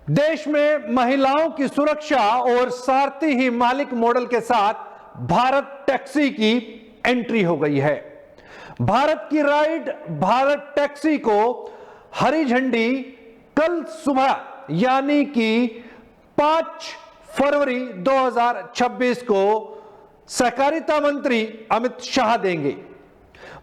देश में महिलाओं की सुरक्षा और सारथी ही मालिक मॉडल के साथ भारत टैक्सी की एंट्री हो गई है। भारत की राइड भारत टैक्सी को हरी झंडी कल सुबह यानी कि 5 फरवरी 2026 को सहकारिता मंत्री अमित शाह देंगे।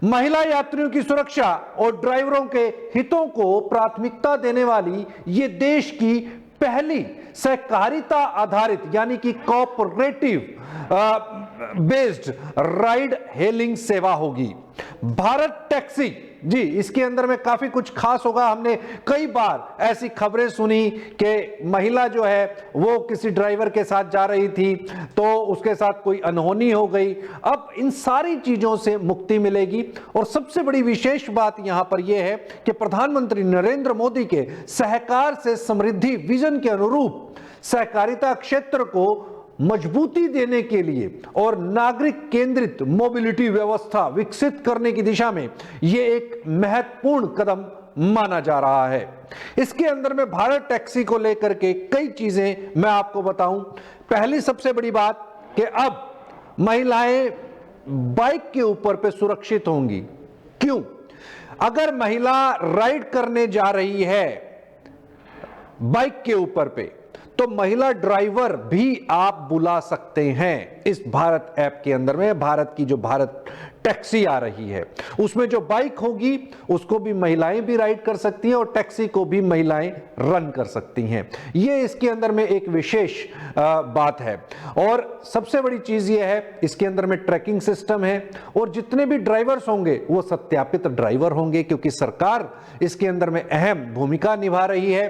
महिला यात्रियों की सुरक्षा और ड्राइवरों के हितों को प्राथमिकता देने वाली ये देश की पहली सहकारिता आधारित यानी कि कोऑपरेटिव बेस्ड राइड हेलिंग सेवा होगी। भारत टैक्सी जी, इसके अंदर में काफी कुछ खास होगा। हमने कई बार ऐसी खबरें सुनी कि महिला जो है वो किसी ड्राइवर के साथ जा रही थी तो उसके साथ कोई अनहोनी हो गई। अब इन सारी चीजों से मुक्ति मिलेगी और सबसे बड़ी विशेष बात यहां पर यह है कि प्रधानमंत्री नरेंद्र मोदी के सहकार से समृद्धि विजन के अनुरूप सहकारिता क्षेत्र को मजबूती देने के लिए और नागरिक केंद्रित मोबिलिटी व्यवस्था विकसित करने की दिशा में यह एक महत्वपूर्ण कदम माना जा रहा है। इसके अंदर में भारत टैक्सी को लेकर के कई चीजें मैं आपको बताऊं। पहली सबसे बड़ी बात कि अब महिलाएं बाइक के ऊपर पे सुरक्षित होंगी। क्यों? अगर महिला राइड करने जा रही है बाइक के ऊपर पे तो महिला ड्राइवर भी आप बुला सकते हैं। इस भारत ऐप के अंदर में भारत की जो भारत टैक्सी आ रही है उसमें जो बाइक होगी उसको भी महिलाएं भी राइड कर सकती हैं और टैक्सी को भी महिलाएं रन कर सकती हैं। ये इसके अंदर में एक विशेष बात है। और सबसे बड़ी चीज ये है इसके अंदर में ट्रैकिंग सिस्टम है और जितने भी ड्राइवर्स होंगे वो सत्यापित ड्राइवर होंगे क्योंकि सरकार इसके अंदर में अहम भूमिका निभा रही है।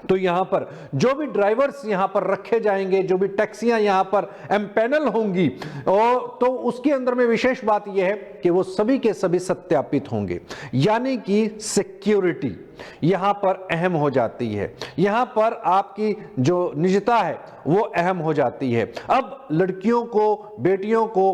तो यहां पर जो भी ड्राइवर्स यहां पर रखे जाएंगे, जो भी टैक्सियां यहां पर एम्पैनल होंगी और तो उसके अंदर में विशेष बात यह है कि वो सभी के सभी सत्यापित होंगे यानी कि सिक्योरिटी यहां पर अहम हो जाती है। यहां पर आपकी जो निजता है वो अहम हो जाती है। अब लड़कियों को, बेटियों को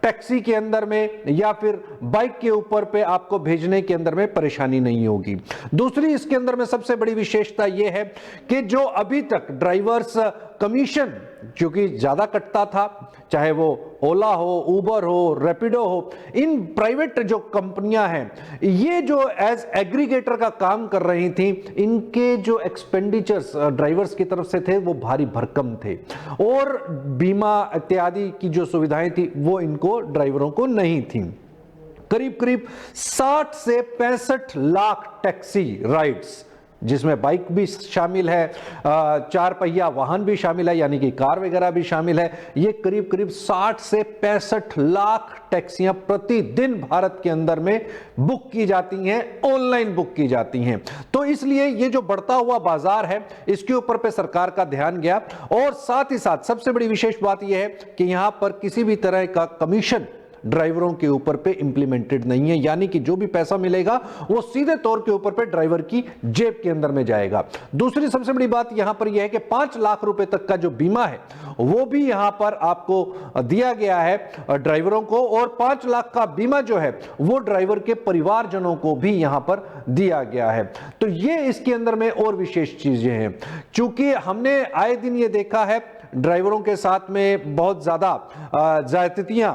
टैक्सी के अंदर में या फिर बाइक के ऊपर पे आपको भेजने के अंदर में परेशानी नहीं होगी। दूसरी इसके अंदर में सबसे बड़ी विशेषता यह है कि जो अभी तक ड्राइवर्स कमीशन क्योंकि ज्यादा कटता था, चाहे वो ओला हो, उबर हो, रैपिडो हो, इन प्राइवेट जो कंपनियां हैं ये जो एज एग्रीगेटर का काम कर रही थी, इनके जो एक्सपेंडिचर्स ड्राइवर्स की तरफ से थे वो भारी भरकम थे और बीमा इत्यादि की जो सुविधाएं थी वो इनको ड्राइवरों को नहीं थी। करीब करीब 60 से 65 लाख टैक्सी राइड्स जिसमें बाइक भी शामिल है, 4 पहिया वाहन भी शामिल है यानी कि कार वगैरह भी शामिल है। ये करीब करीब 60 से 65 लाख टैक्सियां प्रतिदिन भारत के अंदर में बुक की जाती हैं, ऑनलाइन बुक की जाती हैं। तो इसलिए ये जो बढ़ता हुआ बाजार है इसके ऊपर पे सरकार का ध्यान गया और साथ ही साथ सबसे बड़ी विशेष बात यह है कि यहां पर किसी भी तरह का कमीशन ड्राइवरों के ऊपर पे इंप्लीमेंटेड नहीं है यानी कि जो भी पैसा मिलेगा वो सीधे तौर के ऊपर पे ड्राइवर की जेब के अंदर में जाएगा। दूसरी सबसे बड़ी बात यहां पर यह है कि 5 लाख रुपए तक का जो बीमा है वो भी यहां पर आपको दिया गया है ड्राइवरों को और 5 लाख का बीमा जो है वो ड्राइवर के परिवारजनों को भी यहां पर दिया गया है। तो ये इसके अंदर में और विशेष चीजें हैं। चूंकि हमने आए दिन ये देखा है ड्राइवरों के साथ में बहुत ज्यादा ज्यादतियां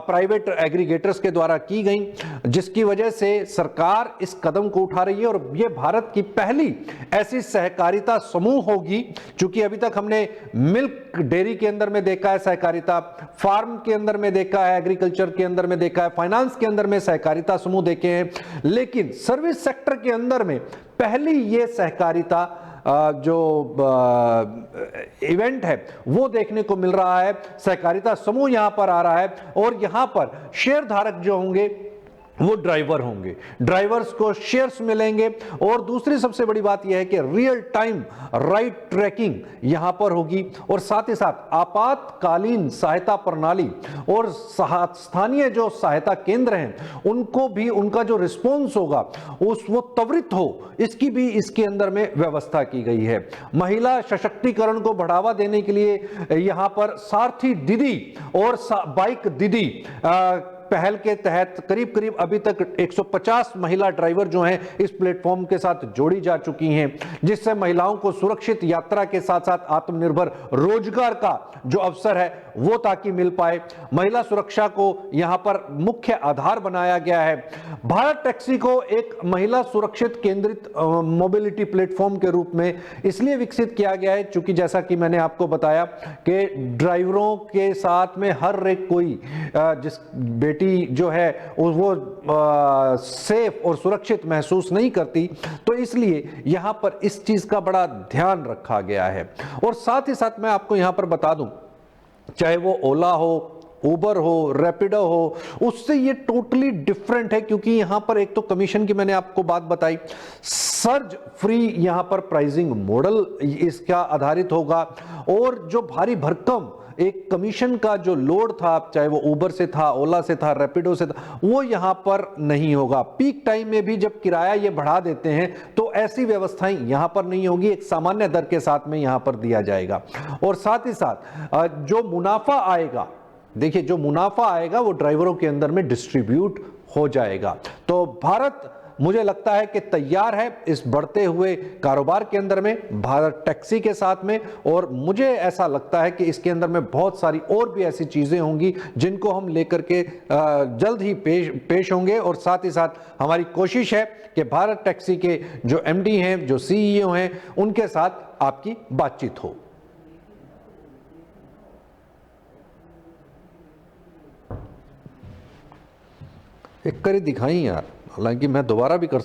प्राइवेट एग्रीगेटर्स के द्वारा की गई जिसकी वजह से सरकार इस कदम को उठा रही है और यह भारत की पहली ऐसी सहकारिता समूह होगी। चूंकि अभी तक हमने मिल्क डेयरी के अंदर में देखा है सहकारिता, फार्म के अंदर में देखा है, एग्रीकल्चर के अंदर में देखा है, फाइनेंस के अंदर में सहकारिता समूह देखे हैं, लेकिन सर्विस सेक्टर के अंदर में पहली ये सहकारिता जो इवेंट है वो देखने को मिल रहा है। सहकारिता समूह यहां पर आ रहा है और यहां पर शेयर धारक जो होंगे वो ड्राइवर होंगे, ड्राइवर्स को शेयर्स मिलेंगे और दूसरी सबसे बड़ी बात यह है कि रियल टाइम राइड ट्रैकिंग यहां पर होगी और साथ ही साथ आपातकालीन सहायता प्रणाली और स्थानीय जो सहायता केंद्र हैं उनको भी उनका जो रिस्पॉन्स होगा वो त्वरित हो, इसकी भी इसके अंदर में व्यवस्था की गई है। महिला सशक्तिकरण को बढ़ावा देने के लिए यहां पर सारथी दीदी और बाइक दीदी पहल के तहत करीब करीब अभी तक 150 महिला ड्राइवर जो हैं इस प्लेटफॉर्म के साथ जोड़ी जा चुकी हैं, जिससे महिलाओं को सुरक्षित यात्रा के साथ साथ आत्मनिर्भर रोजगार का जो अवसर है वो ताकि मिल पाए। महिला सुरक्षा को यहां पर मुख्य आधार बनाया गया है। भारत टैक्सी को एक महिला सुरक्षित केंद्रित मोबिलिटी प्लेटफॉर्म के रूप में इसलिए विकसित किया गया है क्योंकि जैसा कि मैंने आपको बताया कि ड्राइवरों के साथ में हर एक कोई जिस बेटी जो है वो सेफ और सुरक्षित महसूस नहीं करती, तो इसलिए यहां पर इस चीज का बड़ा ध्यान रखा गया है। और साथ ही साथ मैं आपको यहां पर बता दूं, चाहे वो ओला हो, उबर हो, रैपिडो हो, उससे ये टोटली डिफरेंट है क्योंकि यहां पर एक तो कमीशन की मैंने आपको बात बताई, सर्ज फ्री यहां पर प्राइसिंग मॉडल इसका आधारित होगा, और जो भारी भरकम एक कमीशन का जो लोड था, चाहे वो उबर से था, ओला से था, रैपिडो से था, वो यहां पर नहीं होगा। पीक टाइम में भी जब किराया ये बढ़ा देते हैं तो ऐसी व्यवस्थाएं यहां पर नहीं होगी, एक सामान्य दर के साथ में यहां पर दिया जाएगा। और साथ ही साथ जो मुनाफा आएगा, देखिए जो मुनाफा आएगा वो ड्राइवरों के अंदर में डिस्ट्रीब्यूट हो जाएगा। तो भारत मुझे लगता है कि तैयार है इस बढ़ते हुए कारोबार के अंदर में, भारत टैक्सी के साथ में, और मुझे ऐसा लगता है कि इसके अंदर में बहुत सारी और भी ऐसी चीजें होंगी जिनको हम लेकर के जल्द ही पेश होंगे। और साथ ही साथ हमारी कोशिश है कि भारत टैक्सी के जो एमडी हैं, जो सीईओ हैं, उनके साथ आपकी बातचीत हो। एक करी दिखाई यार, हालांकि मैं दोबारा भी कर